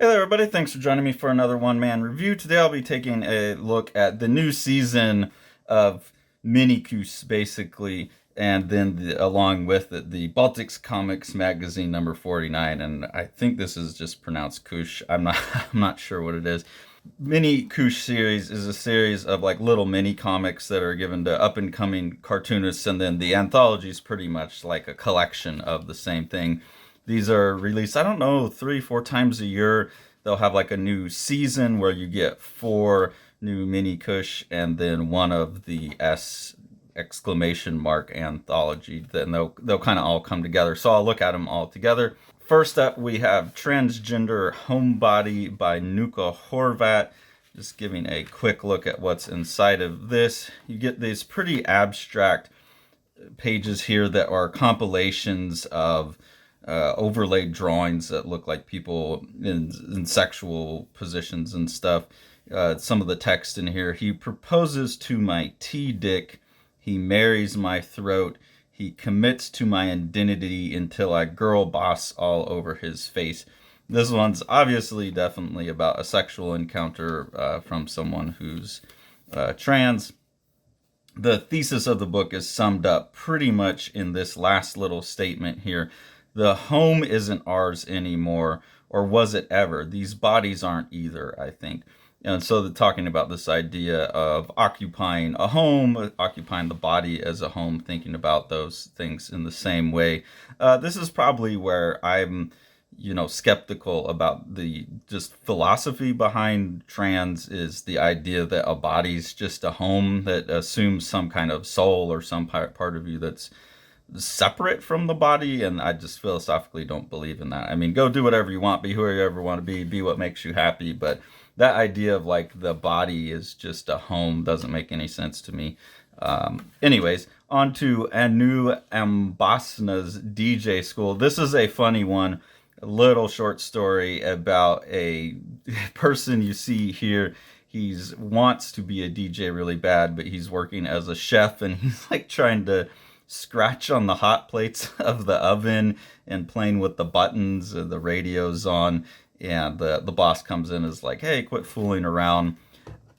Hey there, everybody. Thanks for joining me for another one-man review. Today I'll be taking a look at the new season of Mini KUS, basically, and then along with it, the Baltics Comics Magazine number 49, and I think this is just pronounced Kush. I'm not I'm not sure what it is. Mini Kush series is a series of like little mini comics that are given to up-and-coming cartoonists, and then the anthology is pretty much like a collection of the same thing. These are released, I don't know, 3, 4 times a year. They'll have like a new season where you get 4 new mini Kush and then one of the S exclamation mark anthology. Then they'll kind of all come together. So I'll look at them all together. First up, we have Transgender Homebody by Nuka Horvat. Just giving a quick look at what's inside of this. You get these pretty abstract pages here that are compilations of overlaid drawings that look like people in sexual positions and stuff. Some of the text in here: he proposes to my T-dick, he marries my throat, he commits to my identity until I girl boss all over his face. This one's obviously definitely about a sexual encounter from someone who's trans. The thesis of the book is summed up pretty much in this last little statement here. The home isn't ours anymore, or was it ever? These bodies aren't either, I think. And so they're talking about this idea of occupying a home, occupying the body as a home, thinking about those things in the same way. This is probably where I'm, skeptical about the just philosophy behind trans, is the idea that a body's just a home that assumes some kind of soul or some part of you that's separate from the body, and I just philosophically don't believe in that. I mean, go do whatever you want, be whoever you ever want to be what makes you happy, but that idea of like the body is just a home doesn't make any sense to me. Anyways, on to Anu Ambasna's DJ School. This is a funny one, a little short story about a person you see here. He wants to be a DJ really bad, but he's working as a chef, and he's like trying to scratch on the hot plates of the oven and playing with the buttons and the radio's on, and the boss comes in and is like, hey, quit fooling around.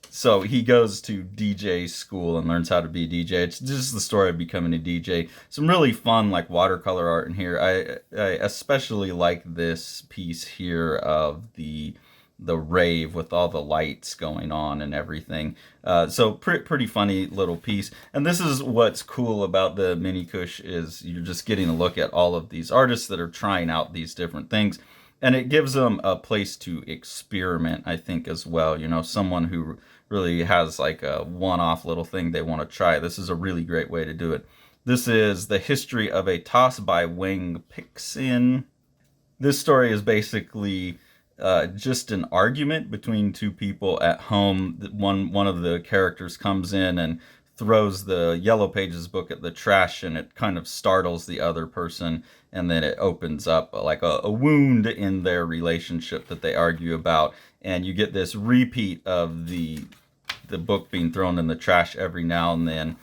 So he goes to DJ school and learns how to be a DJ. It's just the story of becoming a DJ. Some really fun like watercolor art in here. I especially like this piece here of the rave with all the lights going on and everything. So pretty funny little piece. And this is what's cool about the Mini Kush, is you're just getting a look at all of these artists that are trying out these different things. And it gives them a place to experiment, I think, as well. Someone who really has like a one-off little thing they want to try. This is a really great way to do it. This is The History of a Toss by Wang Pixin. This story is basically just an argument between two people at home. One of the characters comes in and throws the Yellow Pages book at the trash, and it kind of startles the other person, and then it opens up like a wound in their relationship that they argue about, and you get this repeat of the book being thrown in the trash every now and then.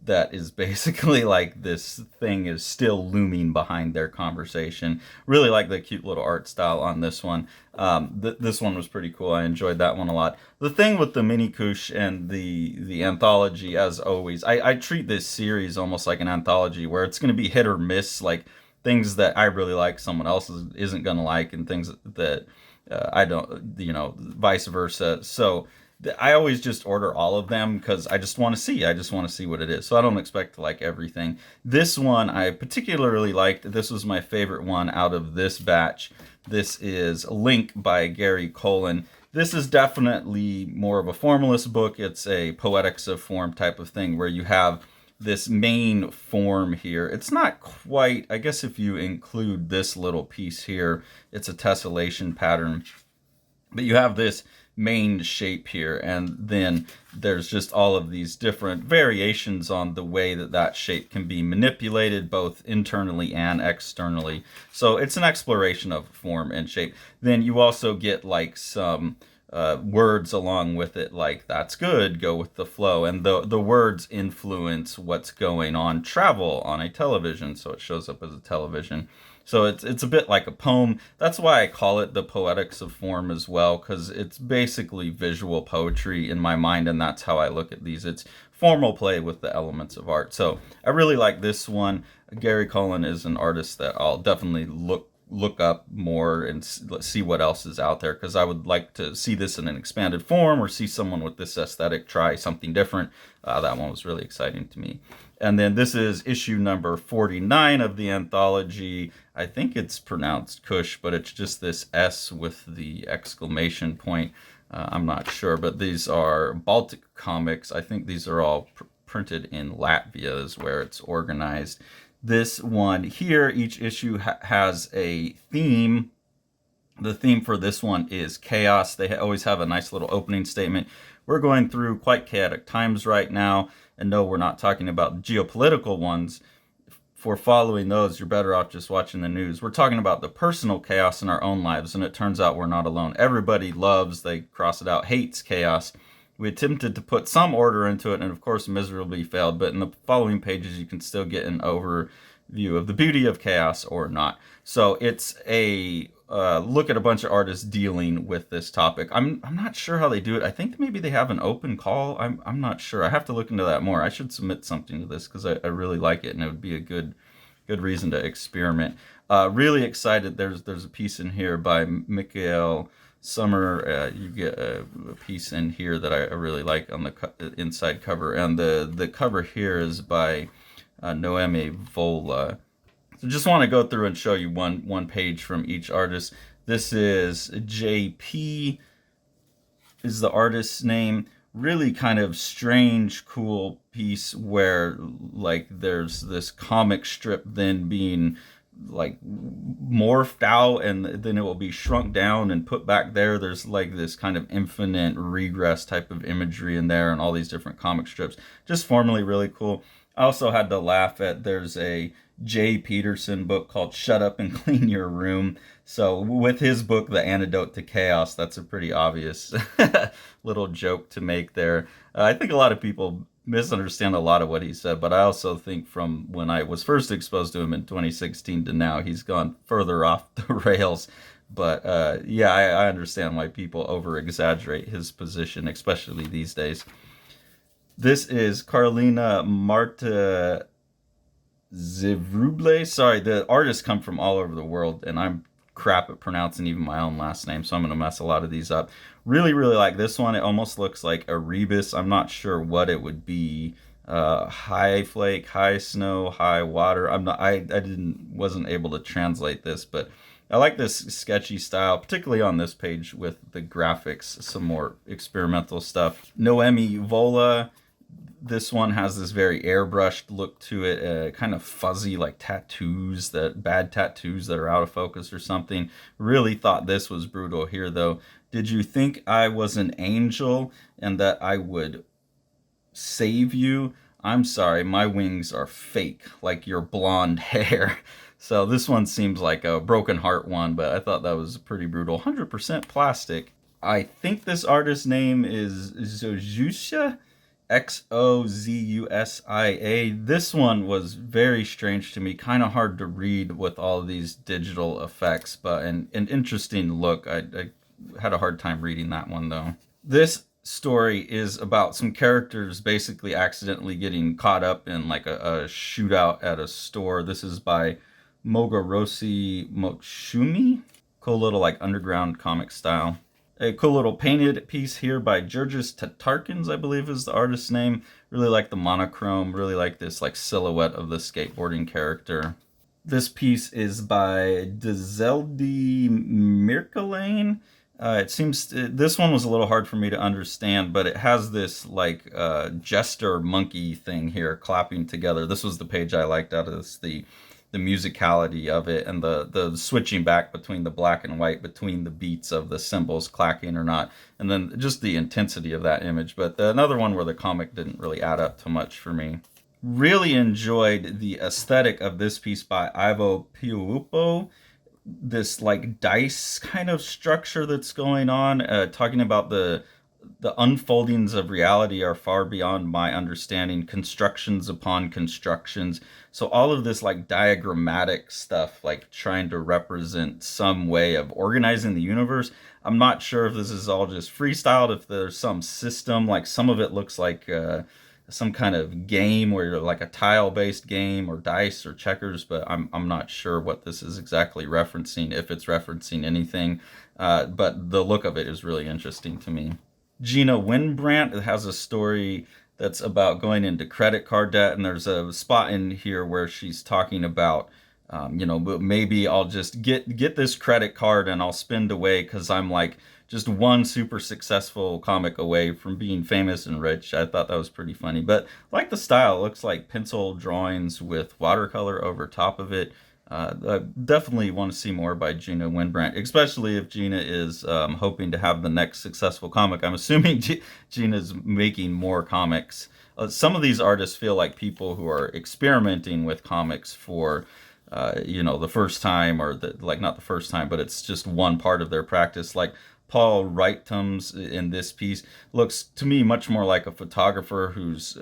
That is basically like this thing is still looming behind their conversation. Really like the cute little art style on this one. This one was pretty cool. I enjoyed that one a lot. The thing with the Mini Kush and the anthology, as always, I treat this series almost like an anthology where it's going to be hit or miss. Like things that I really like, someone else isn't going to like, and things that I don't, vice versa. So I always just order all of them because I just want to see. I just want to see what it is. So I don't expect to like everything. This one I particularly liked. This was my favorite one out of this batch. This is Link by Gary Colin. This is definitely more of a formalist book. It's a poetics of form type of thing where you have this main form here. It's not quite, I guess if you include this little piece here, it's a tessellation pattern. But you have this main shape here, and then there's just all of these different variations on the way that shape can be manipulated both internally and externally. So it's an exploration of form and shape. Then you also get like some words along with it, like "that's good," "go with the flow," and the words influence what's going on. Travel on a television, so it shows up as a television. So it's a bit like a poem. That's why I call it the poetics of form as well, because it's basically visual poetry in my mind, and that's how I look at these. It's formal play with the elements of art. So I really like this one. Gary Cullen is an artist that I'll definitely look up more and see what else is out there, because I would like to see this in an expanded form or see someone with this aesthetic try something different. That one was really exciting to me. And then this is issue number 49 of the anthology. I think it's pronounced Kush, but it's just this S with the exclamation point. I'm not sure, but these are Baltic comics. I think these are all printed in Latvia is where it's organized. This one here, each issue has a theme. The theme for this one is chaos. They always have a nice little opening statement. We're going through quite chaotic times right now, and no, we're not talking about geopolitical ones. For following those, you're better off just watching the news. We're talking about the personal chaos in our own lives, and it turns out we're not alone. Everybody loves, they cross it out, hates chaos. We attempted to put some order into it, and of course miserably failed, but in the following pages you can still get an overview of the beauty of chaos or not. So it's a look at a bunch of artists dealing with this topic. I'm not sure how they do it. I think maybe they have an open call. I'm not sure. I have to look into that more. I should submit something to this because I really like it, and it would be a good reason to experiment. Really excited. There's a piece in here by Michael Summer. You get a piece in here that I really like on the inside cover, and the cover here is by Noemi Vola. So just want to go through and show you one page from each artist. This is JP is the artist's name. Really kind of strange, cool piece where like there's this comic strip then being like morphed out, and then it will be shrunk down and put back there. There's like this kind of infinite regress type of imagery in there, and all these different comic strips. Just formally really cool. I also had to laugh at, there's a Jay Peterson book called Shut Up and Clean Your Room. So with his book, The Antidote to Chaos, that's a pretty obvious little joke to make there. I think a lot of people misunderstand a lot of what he said, but I also think from when I was first exposed to him in 2016 to now, he's gone further off the rails. But yeah, I understand why people over-exaggerate his position, especially these days. This is Carlina Marta Zivruble. Sorry, the artists come from all over the world, and I'm crap at pronouncing even my own last name, so I'm going to mess a lot of these up. Really, really like this one. It almost looks like a rebus. I'm not sure what it would be. High flake, high snow, high water. I wasn't able to translate this, but I like this sketchy style, particularly on this page with the graphics, some more experimental stuff. Noemi Vola. This one has this very airbrushed look to it, kind of fuzzy, like tattoos, bad tattoos that are out of focus or something. Really thought this was brutal here, though. Did you think I was an angel and that I would save you? I'm sorry, my wings are fake, like your blonde hair. So this one seems like a broken heart one, but I thought that was pretty brutal. 100% plastic. I think this artist's name is Zozusha. Xozusia. This one was very strange to me, kind of hard to read with all of these digital effects, but an interesting look. I had a hard time reading that one, though. This story is about some characters basically accidentally getting caught up in like a shootout at a store. This is by Mogorosi Mokshumi. Cool little like underground comic style. A cool little painted piece here by Georges Tatarkins, I believe is the artist's name. Really like the monochrome, really like this like silhouette of the skateboarding character. This piece is by Dzeldi Mirkalane. It seems this one was a little hard for me to understand, but it has this like jester monkey thing here clapping together. This was the page I liked out of this, the musicality of it, and the switching back between the black and white, between the beats of the cymbals clacking or not, and then just the intensity of that image. But another one where the comic didn't really add up to much for me. Really enjoyed the aesthetic of this piece by Ivo Piupo. this like dice kind of structure that's going on, talking about the unfoldings of reality are far beyond my understanding, constructions upon constructions. So all of this like diagrammatic stuff, like trying to represent some way of organizing the universe. I'm not sure if this is all just freestyled, if there's some system. Like some of it looks like some kind of game where you're like a tile-based game or dice or checkers, but I'm not sure what this is exactly referencing, if it's referencing anything. But the look of it is really interesting to me. Gina Winbrandt has a story that's about going into credit card debt, and there's a spot in here where she's talking about, but maybe I'll just get this credit card and I'll spend away because I'm like just one super successful comic away from being famous and rich. I thought that was pretty funny, but like the style, it looks like pencil drawings with watercolor over top of it. I definitely want to see more by Gina Winbrandt, especially if Gina is hoping to have the next successful comic. I'm assuming Gina's making more comics. Some of these artists feel like people who are experimenting with comics for, the first time, or like not the first time, but it's just one part of their practice. Like Paul Wrightums in this piece looks to me much more like a photographer who's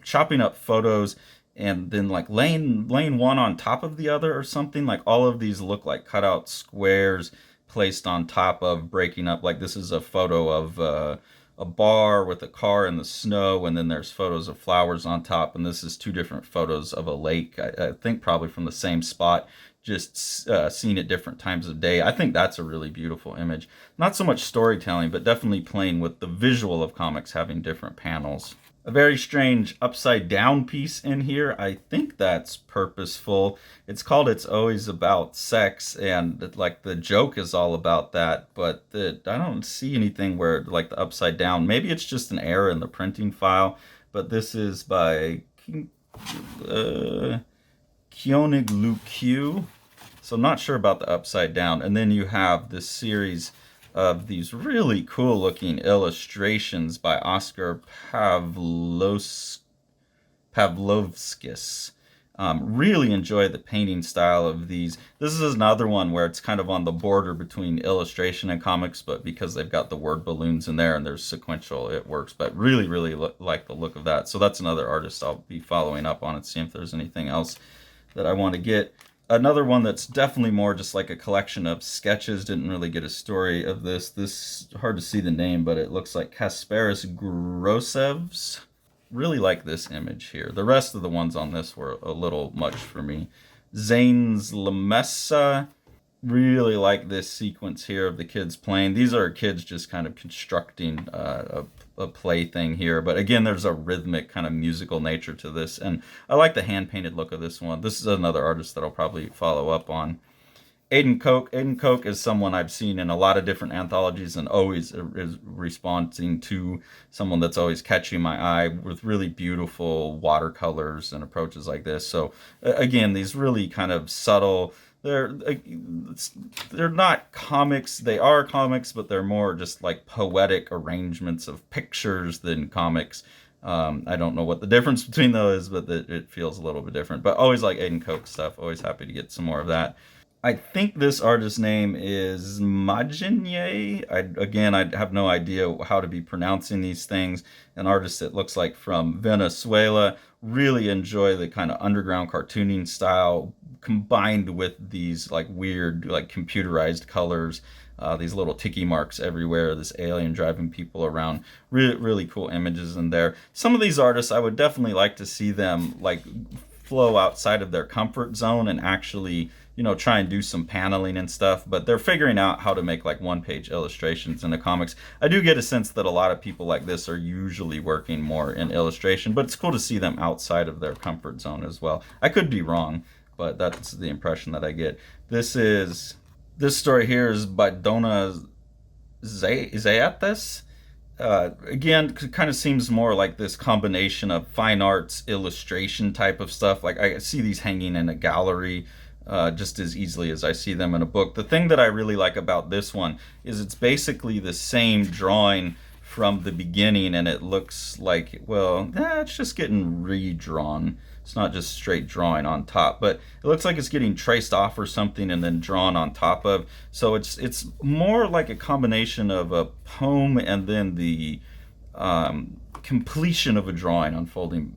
chopping up photos and then like laying one on top of the other or something. Like all of these look like cutout squares placed on top of, breaking up. Like this is a photo of a bar with a car in the snow, and then there's photos of flowers on top, and this is two different photos of a lake. I think probably from the same spot, just seen at different times of day. I think that's a really beautiful image. Not so much storytelling, but definitely playing with the visual of comics having different panels. A very strange upside down piece in here. I think that's purposeful. It's called It's Always About Sex, and like the joke is all about that, but I don't see anything where like the upside down. Maybe it's just an error in the printing file, but this is by Koenig Luke Q. So I'm not sure about the upside down. And then you have this series of these really cool looking illustrations by Oscar Pavlovskis. Really enjoy the painting style of these. This is another one where it's kind of on the border between illustration and comics, but because they've got the word balloons in there and there's sequential, it works. But really, really like the look of that. So that's another artist I'll be following up on and see if there's anything else that I want to get. Another one that's definitely more just like a collection of sketches. Didn't really get a story of this. This, hard to see the name, but it looks like Kasparis Grosevs. Really like this image here. The rest of the ones on this were a little much for me. Zane's Lamessa. Really like this sequence here of the kids playing. These are kids just kind of constructing a play thing here. But again, there's a rhythmic kind of musical nature to this. And I like the hand-painted look of this one. This is another artist that I'll probably follow up on. Aiden Koch. Aiden Koch is someone I've seen in a lot of different anthologies and always is responding to someone that's always catching my eye with really beautiful watercolors and approaches like this. So again, these really kind of subtle, they're not comics. They are comics, but they're more just like poetic arrangements of pictures than comics. I don't know what the difference between those is, but it feels a little bit different. But always like Aiden Koch stuff. Always happy to get some more of that. I think this artist's name is Majinye. I have no idea how to be pronouncing these things. An artist that looks like from Venezuela. Really enjoy the kind of underground cartooning style combined with these like weird, like computerized colors. These little tiki marks everywhere. This alien driving people around. Really, really cool images in there. Some of these artists, I would definitely like to see them like flow outside of their comfort zone and actually, try and do some paneling and stuff, but they're figuring out how to make like one-page illustrations in the comics. I do get a sense that a lot of people like this are usually working more in illustration, but it's cool to see them outside of their comfort zone as well. I could be wrong, but that's the impression that I get. This story here is by Donna Zayates. Again, kind of seems more like this combination of fine arts illustration type of stuff. Like I see these hanging in a gallery just as easily as I see them in a book. The thing that I really like about this one is it's basically the same drawing from the beginning, and it looks like, it's just getting redrawn. It's not just straight drawing on top, but it looks like it's getting traced off or something and then drawn on top of. So it's more like a combination of a poem and then the completion of a drawing unfolding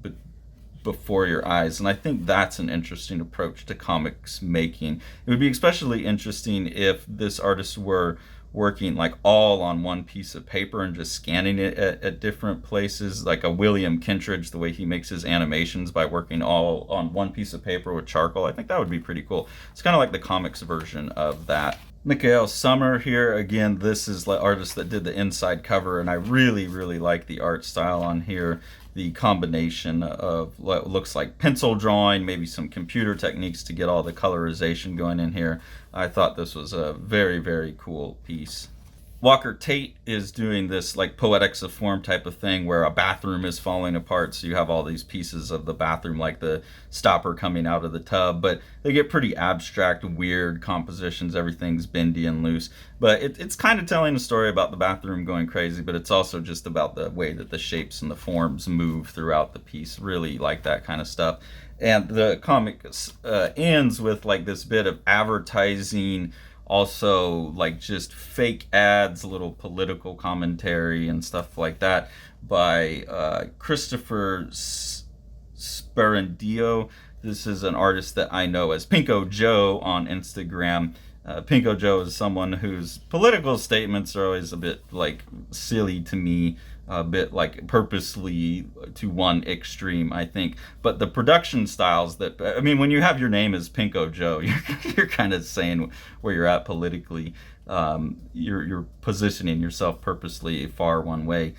before your eyes. And I think that's an interesting approach to comics making. It would be especially interesting if this artist were working like all on one piece of paper and just scanning it at different places, like a William Kentridge, the way he makes his animations by working all on one piece of paper with charcoal. I think that would be pretty cool. It's kind of like the comics version of that. Mikhail Summer here. Again, this is the artist that did the inside cover, and I really, really like the art style on here. The combination of what looks like pencil drawing, maybe some computer techniques to get all the colorization going in here. I thought this was a very, very cool piece. Walker Tate is doing this like poetics of form type of thing where a bathroom is falling apart, so you have all these pieces of the bathroom like the stopper coming out of the tub, but they get pretty abstract, weird compositions. Everything's bendy and loose, but it's kind of telling a story about the bathroom going crazy, but it's also just about the way that the shapes and the forms move throughout the piece. Really like that kind of stuff. And the comic ends with like this bit of advertising, also like just fake ads, little political commentary and stuff like that by Christopher Sparandio. This is an artist that I know as Pinko Joe on Instagram. Pinko Joe is someone whose political statements are always a bit like silly to me, a bit like purposely to one extreme, I think. But the production styles that, I mean, when you have your name as Pinko Joe, you're kind of saying where you're at politically. You're positioning yourself purposely far one way.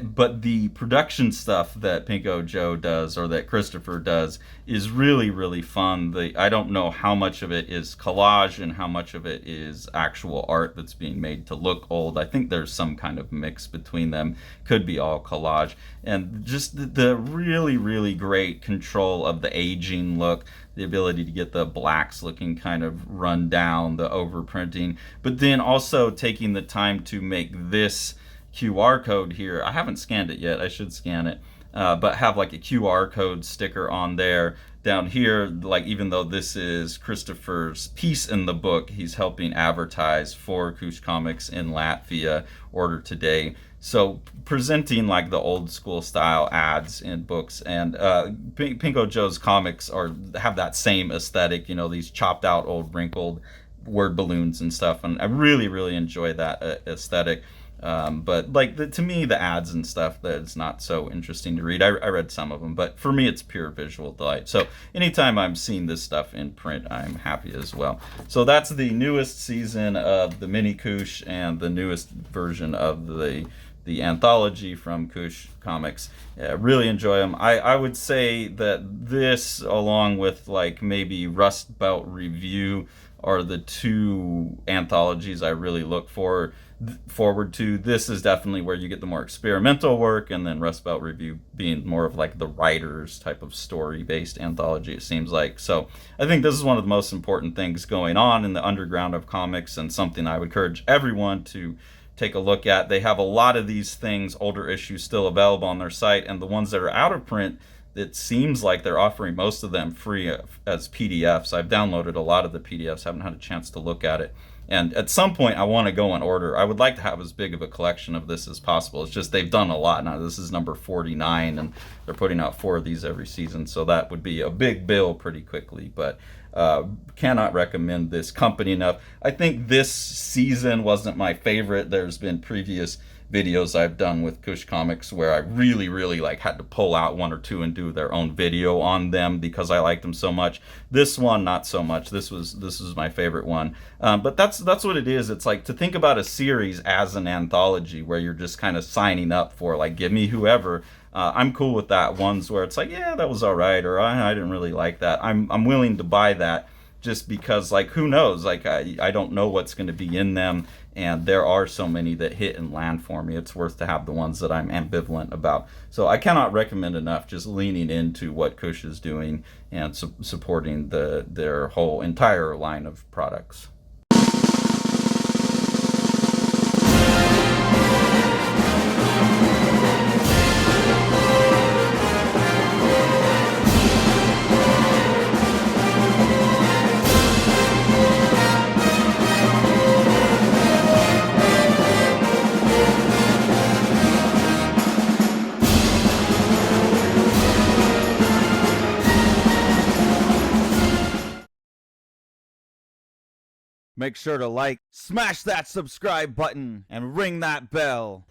But the production stuff that Pinko Joe does or that Christopher does is really, really fun. I don't know how much of it is collage and how much of it is actual art that's being made to look old. I think there's some kind of mix between them. Could be all collage. And just the really, really great control of the aging look, the ability to get the blacks looking kind of run down, the overprinting, but then also taking the time to make this QR code here. I haven't scanned it yet. I should scan it. But have like a QR code sticker on there. Down here, like even though this is Christopher's piece in the book, he's helping advertise for KUS Comics in Latvia, order today. So presenting like the old school style ads in books, and Pinko Joe's comics have that same aesthetic, these chopped out old wrinkled word balloons and stuff, and I really, really enjoy that aesthetic. But like to me, the ads and stuff, that's not so interesting to read. I read some of them, but for me, it's pure visual delight. So anytime I'm seeing this stuff in print, I'm happy as well. So that's the newest season of the mini KUS and the newest version of the anthology from KUS Comics. Really enjoy them. I would say that this, along with like maybe Rust Belt Review, are the two anthologies I really look forward to. This is definitely where you get the more experimental work, and then Rust Belt Review being more of like the writer's type of story-based anthology, it seems like. So I think this is one of the most important things going on in the underground of comics, and something I would encourage everyone to take a look at. They have a lot of these things, older issues, still available on their site, and the ones that are out of print, it seems like they're offering most of them free as PDFs. I've downloaded a lot of the PDFs, haven't had a chance to look at it. And at some point, I want to go and order. I would like to have as big of a collection of this as possible. It's just they've done a lot. Now, this is number 49, and they're putting out 4 of these every season. So that would be a big bill pretty quickly. But cannot recommend this company enough. I think this season wasn't my favorite. There's been previous videos I've done with KUS Comics where I really, really like had to pull out one or two and do their own video on them because I liked them so much. This one, not so much. This was my favorite one. But that's what it is. It's like to think about a series as an anthology where you're just kind of signing up for like, give me whoever. I'm cool with that. Ones where it's like, yeah, that was all right, or I didn't really like that. I'm willing to buy that just because, like, who knows? Like, I don't know what's going to be in them, and there are so many that hit and land for me. It's worth to have the ones that I'm ambivalent about. So I cannot recommend enough just leaning into what KUS is doing and supporting their whole entire line of products. Make sure to like, smash that subscribe button, and ring that bell.